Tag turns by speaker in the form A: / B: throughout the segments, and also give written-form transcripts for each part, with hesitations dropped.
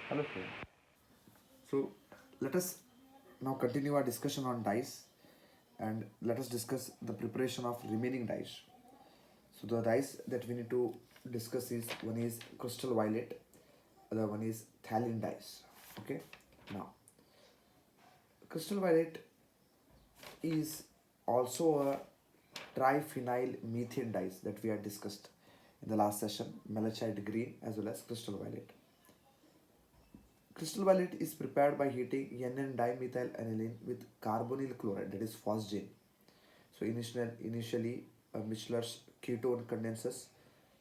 A: Hello, friend. So, let us now continue our discussion on dyes and let us discuss the preparation of remaining dyes. So, the dyes that we need to discuss is one is crystal violet, other one is phthalene dyes. Okay, now crystal violet is also a triphenyl methane dyes that we had discussed in the last session, malachite green as well as crystal violet. Crystal violet is prepared by heating N dimethyl aniline with carbonyl chloride, that is phosgene. So initially Michler's ketone condenses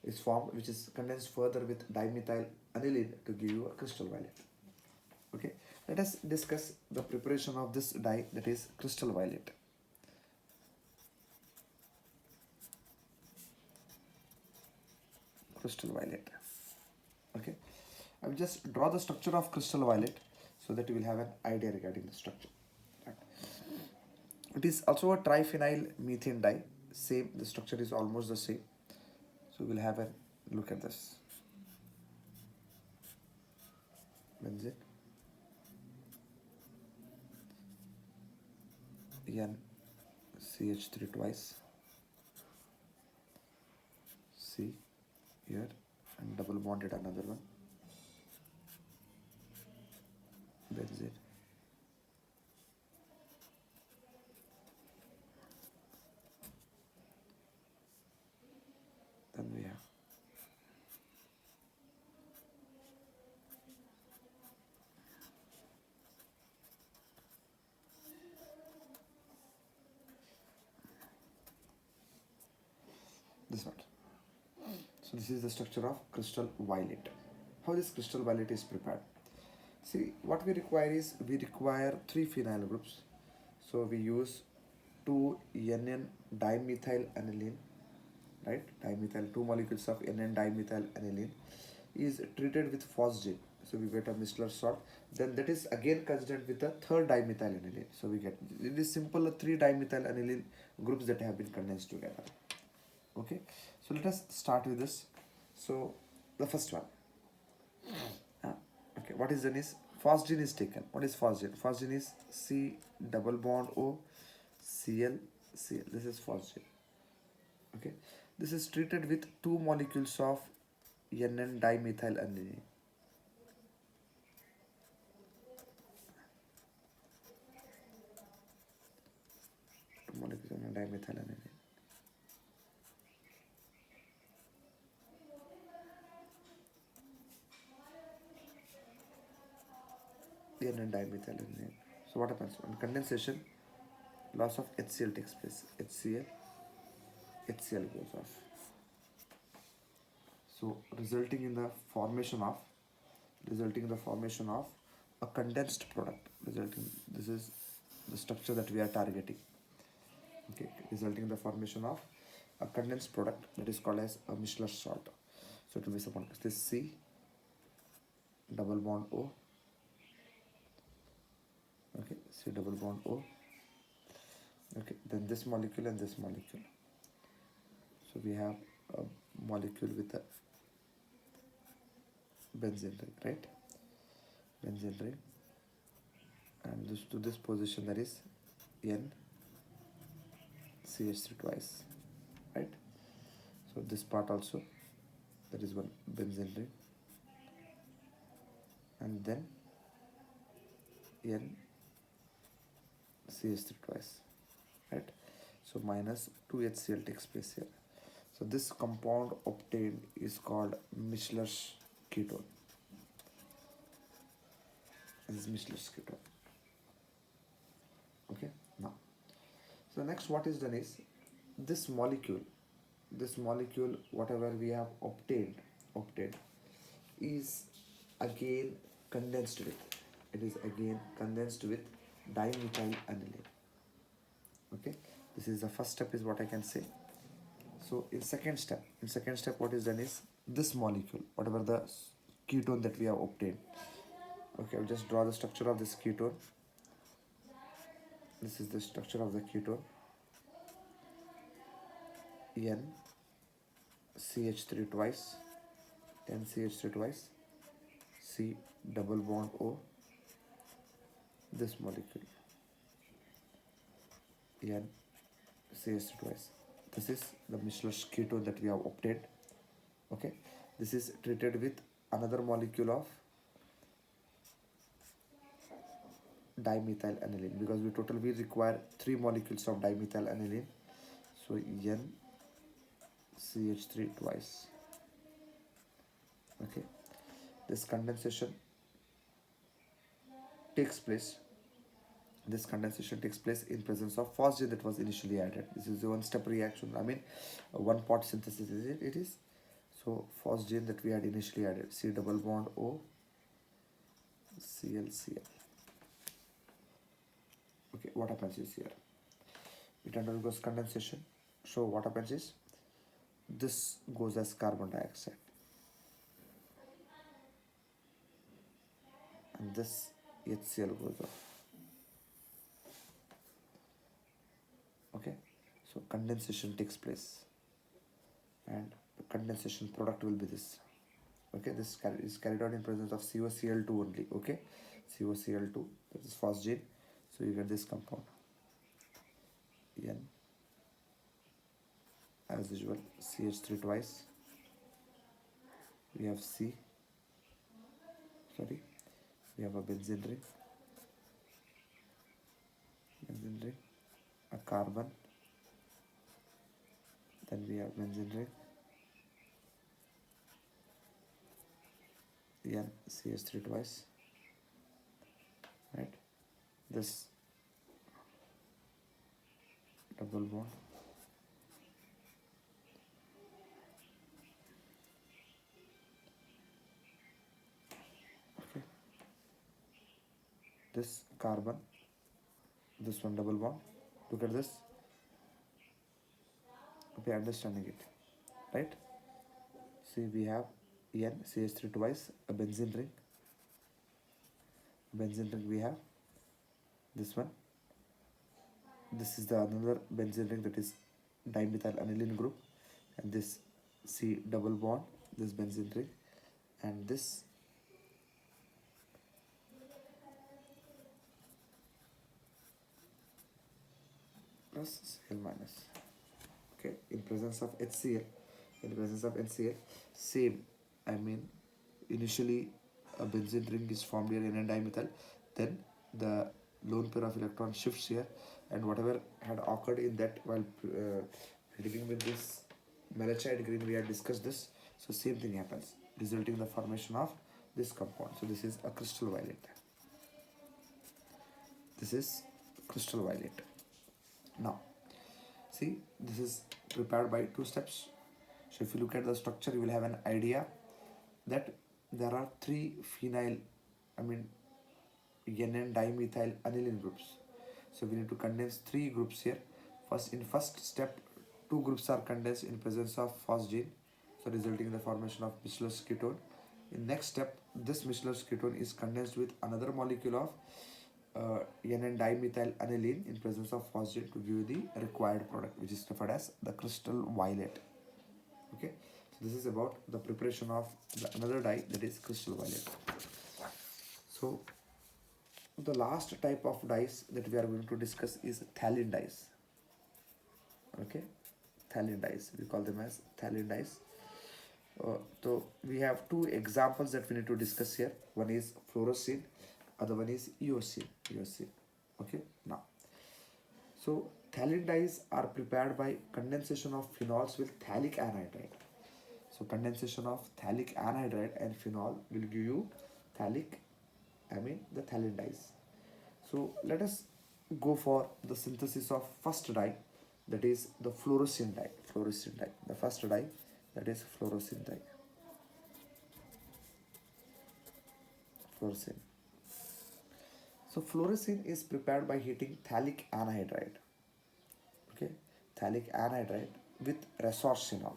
A: is formed, which is condensed further with dimethyl aniline to give you a crystal violet. Okay, let us discuss the preparation of this dye, that is crystal violet. Crystal violet. Okay, I will just draw the structure of crystal violet so that you will have an idea regarding the structure. Right. It is also a triphenyl methane dye. Same, the structure is almost the same. So we'll have a look at this. Benzene, NCH3 twice, C here, and double bonded another one. Benzene. Then we have this one. So this is the structure of crystal violet. How this crystal violet is prepared? See, what we require is we require three phenyl groups. So we use 2 dimethyl aniline, right? Dimethyl, two molecules of dimethyl aniline is treated with phosgene. So we get a Miller salt. Then that is again considered with the third dimethyl aniline. So we get, it is simple, three dimethyl aniline groups that have been condensed together. Okay, so let us start with this. So the first one. Okay, what is done is phosgene is taken. What is phosgene? Phosgene is C double bond O Cl Cl. This is phosgene. Okay, this is treated with two molecules of NN dimethyl aniline. Two molecules of NN dimethyl aniline. NN dimethyl aniline. So what happens on condensation? Loss of HCl takes place. HCl goes off. So resulting in the formation of a condensed product. This is the structure that we are targeting. Okay, resulting in the formation of a condensed product that is called as a Miller salt. So it will be suppose this C double bond O. Okay, C double bond O. Okay, then this molecule and this molecule. So we have a molecule with a benzene ring, right? Benzene ring, and this to this position there is N CH3 twice, right? So this part also there is one benzene ring, and then N CH3 twice, right? So minus 2 HCl takes place here. So this compound obtained is called Michler's ketone. This is Michler's ketone. Okay, now. So next what is done is this molecule, whatever we have obtained is again condensed with, dimethyl aniline. Okay, this is the first step is what I can say. So in second step what is done is this molecule, whatever the ketone that we have obtained. Okay, I'll just draw the structure of this ketone. This is the structure of the ketone. NCH3 twice, NCH3 twice, C double bond O, this molecule N CH3 twice. This is the Michels ketone that we have obtained. Okay, this is treated with another molecule of dimethyl aniline, because we require 3 molecules of dimethyl aniline. So N CH3 twice. Okay, this condensation takes place. This condensation takes place in presence of phosgene that was initially added. This is a one-step reaction. I mean, a one-pot synthesis is it? It is. So phosgene that we had initially added, C double bond O, ClCl. Okay, what happens is here, it undergoes condensation. So what happens is, this goes as carbon dioxide, and this HCl goes off. Okay, so condensation takes place, and the condensation product will be this. Okay, this is carried out in presence of COCl2 only. Okay, COCl2, that is phosgene. So you get this compound N, as usual, CH3 twice. We have we have a benzene ring, a carbon, then we have benzene ring, N CH3 twice, right? This double bond, okay, this carbon, this one double bond. Look at this. Okay, understanding it, right? See, we have N CH3 twice, a benzene ring. We have this one. This is the another benzene ring, that is dimethyl aniline group, and this C double bond, this benzene ring, and this plus Cl minus. Okay, in presence of HCl, same. I mean, initially a benzene ring is formed here in N-dimethyl, then the lone pair of electron shifts here, and whatever had occurred in that while dealing with this malachite green, we had discussed this. So same thing happens, resulting in the formation of this compound. So this is a crystal violet. This is crystal violet. Now, see, this is prepared by 2 steps. So if you look at the structure, you will have an idea that there are 3 phenyl, NN dimethyl aniline groups. So we need to condense 3 groups here. In first step, 2 groups are condensed in presence of phosgene, so resulting in the formation of Michels ketone. In next step, this Michels ketone is condensed with another molecule of NN dimethyl aniline in presence of phosgene to give you the required product, which is referred as the crystal violet. Okay, so this is about the preparation of another dye, that is crystal violet. So the last type of dyes that we are going to discuss is phthalate dyes. Okay, phthalate dyes, we call them as phthalate dyes. So we have 2 examples that we need to discuss here. One is fluorescein, other one is eosine. Okay, now, so phthalate dyes are prepared by condensation of phenols with phthalic anhydride. So condensation of phthalic anhydride and phenol will give you the phthalate dyes. So let us go for the synthesis of first dye, that is the fluorescein dye. The first dye, that is fluorescein dye. So fluorescein is prepared by heating phthalic anhydride. Okay, phthalic anhydride with resorcinol.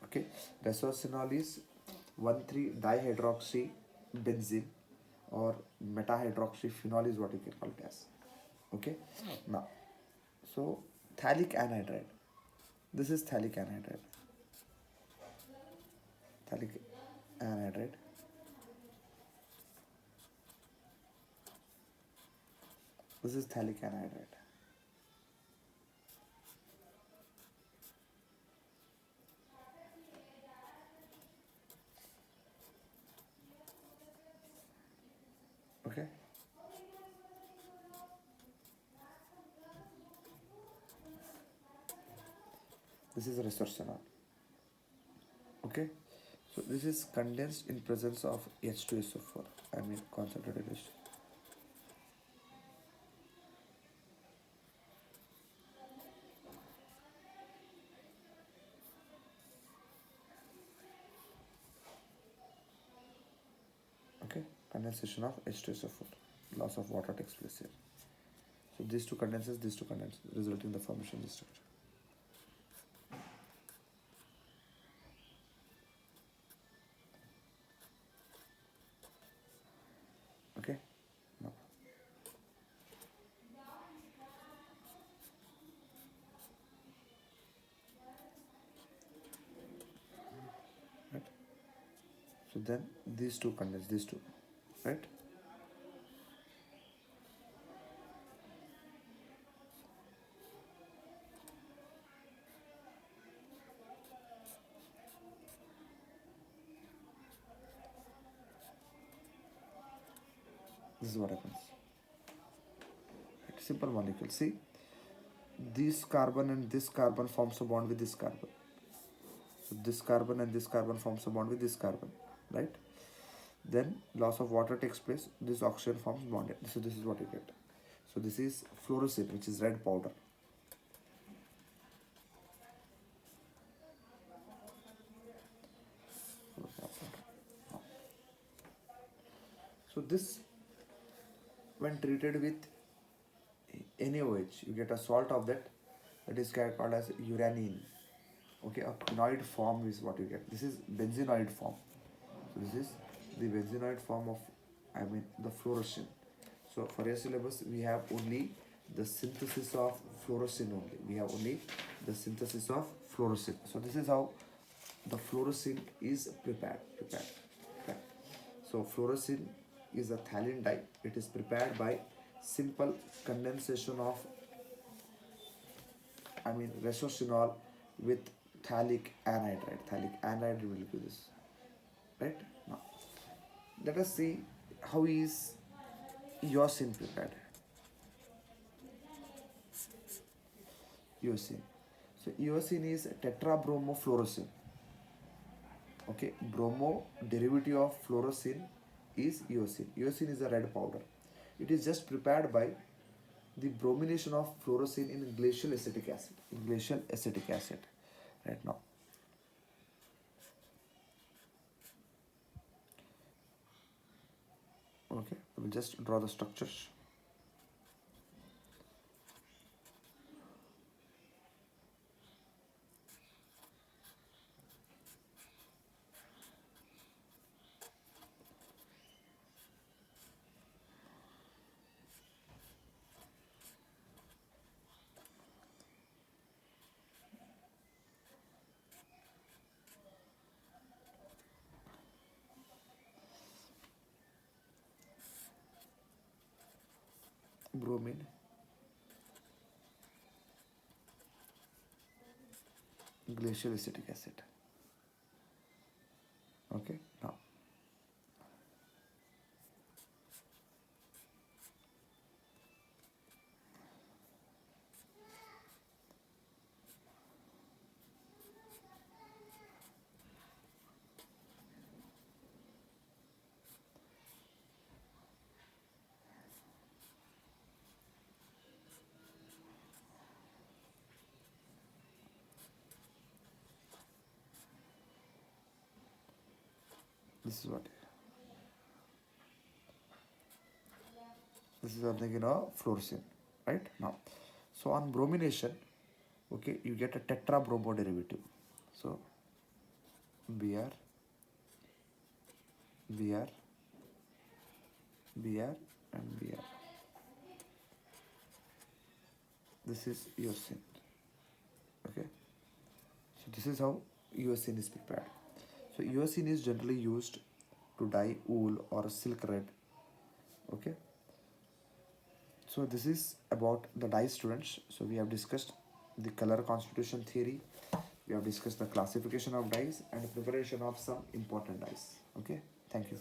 A: Okay, resorcinol is 1,3-dihydroxy benzene, or metahydroxyphenol is what you can call it as. Okay, now, so phthalic anhydride, this is phthalic anhydride. This is phthalic anhydride. Okay. This is resorcinol. Okay. So this is condensed in presence of H2SO4. I mean concentrated H2. Okay. Condensation of H2SO4. Loss of water takes place here. So these two condense, resulting in the formation of this structure. Okay. Now, right. So then these two condense, these two, right? This is what happens. Right. Simple molecule. See, this carbon and this carbon forms a bond with this carbon. So this carbon and this carbon forms a bond with this carbon, right? Then loss of water takes place. This oxygen forms bonded. So this is what you get. So this is fluorescein, which is red powder. So this, when treated with NaOH, you get a salt of that is called as uranine. Okay, a quinoid form is what you get. This is benzenoid form. So this is the benzenoid form of, I mean, the fluorescein. So for your syllabus, we have only the synthesis of fluorescein only. We have only the synthesis of fluorescein. So this is how the fluorescein is prepared. Okay. So fluorescein is a phthalate dye. It is prepared by simple condensation of, I mean, resorcinol with phthalic anhydride. Phthalic anhydride will give this, right? Now, let us see how is eosin prepared. Eosin. So eosin is tetrabromofluorescein. Okay, bromo derivative of fluorescein is eosin. Eosin is a red powder. It is just prepared by the bromination of fluorescein in glacial acetic acid. Right now. Okay, we'll just draw the structures. Bromine, glacial acetic acid. Okay, now this is what, this is something, fluorescein, right? Now, so on bromination, okay, you get a tetrabromo derivative. So Br, Br, Br and Br. This is eosin. Okay, so this is how eosin is prepared. So eosin is generally used to dye wool or silk red. Okay, So this is about the dye, students. So we have discussed the color constitution theory, we have discussed the classification of dyes and preparation of some important dyes. Okay, thank you.